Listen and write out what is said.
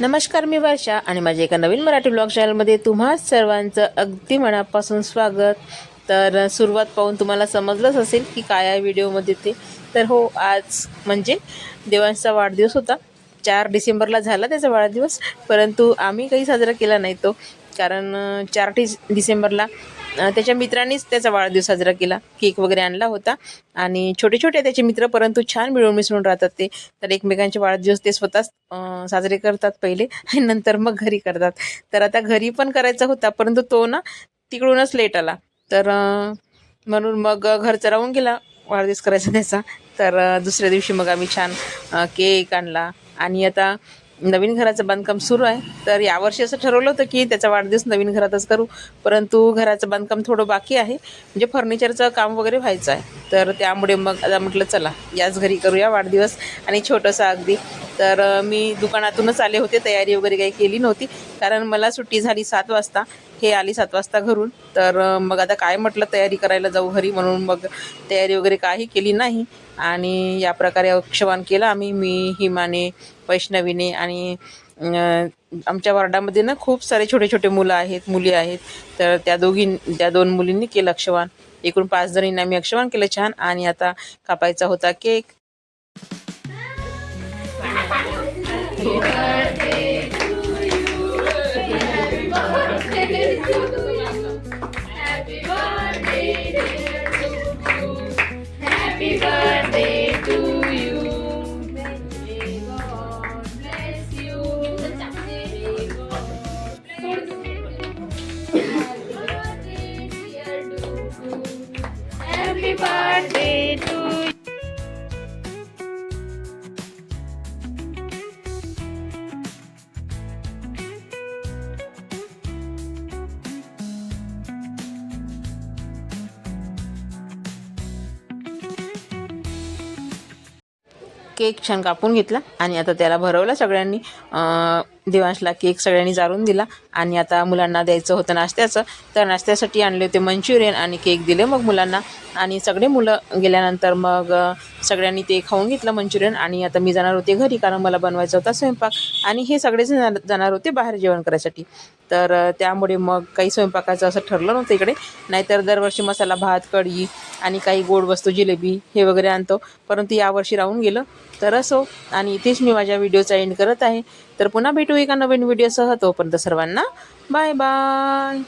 नमस्कार, मी वर्षा आणि माझ्या एका नवीन मराठी ब्लॉग चॅनलमध्ये तुम्हा सर्वांचं अगदी मनापासून स्वागत। तर सुरुवात पाहून तुम्हाला समजलंच असेल की काय आहे व्हिडिओमध्ये ते। तर हो, आज म्हणजे देवांचा वाढदिवस होता। 4 डिसेंबरला झाला त्याचा वाढदिवस, परंतु आम्ही काही साजरा केला नाही तो, कारण 4 डिसेंबरला त्याच्या मित्रांनीच त्याचा वाढदिवस साजरा केला। केक वगैरे आणला होता आणि छोटे छोटे त्याचे मित्र, परंतु छान मिळून मिसळून राहतात ते। तर एकमेकांचे वाढदिवस ते स्वतःच साजरे करतात पहिले आणि नंतर मग घरी करतात। तर आता घरी पण करायचा होता, परंतु तो ना तिकडूनच लेट आला, तर म्हणून मग घरचा राहून गेला वाढदिवस करायचा त्याचा। तर दुसऱ्या दिवशी मग आम्ही छान केक आणला आणि आता नवीन घराचं बांधकाम सुरू आहे। तर यावर्षी असं ठरवलं होतं की त्याचा वाढदिवस नवीन घरातच करू, परंतु घराचं बांधकाम थोडं बाकी आहे, म्हणजे फर्निचरचं काम वगैरे व्हायचं आहे। तर त्यामुळे मग आता म्हटलं चला याच घरी करूया वाढदिवस, आणि छोटंसं अगदी। तर मी दुकानातूनच आले होते, तयारी वगैरे काही केली नव्हती, कारण मला सुट्टी झाली 7 वाजता, हे आली 7 वाजता घरून। तर मग आता काय म्हटलं तयारी करायला जाऊ घरी, म्हणून मग तयारी वगैरे काही केली नाही आणि या प्रकारे अक्षवान केलं आम्ही, मी, हिमाने, वैष्णवीने आणि आमच्या वार्डामध्ये ना खूप सारे छोटे छोटे मुलं आहेत, मुली आहेत। तर त्या 2 मुलींनी केलं अक्षवान। एकूण 5 जणींना आम्ही अक्षवान केलं छान, आणि आता कापायचा होता cake. Happy birthday to you. Cake छान कापून घेतला आणि आता त्याला भरवला सगळ्यांनी। देवांशला केक सगळ्यांनी जाळून दिला आणि आता मुलांना द्यायचं होतं नाश्त्याचं। तर नाश्त्यासाठी आणले होते मंचुरियन आणि केक दिले मग मुलांना, आणि सगळे मुलं गेल्यानंतर मग सगळ्यांनी ते खाऊन घेतलं मंचुरियन। आणि आता मी जाणार होते घरी, कारण मला बनवायचा होता स्वयंपाक, आणि हे सगळेच जाणार होते बाहेर जेवण करायसाठी। तर त्यामुळे मग काही स्वयंपाकाचं असं ठरलं नव्हतं इकडे, नाहीतर दरवर्षी मसाला भात, कढी आणि काही गोड वस्तू, जिलेबी हे वगैरे आणतो, परंतु यावर्षी राहून गेलं। तर असो, आणि इथेच मी माझ्या व्हिडिओचा एंड करत आहे। तर पुन्हा भेटू एका नवीन व्हिडिओसह, तोपर्यंत सर्वांना बाय बाय।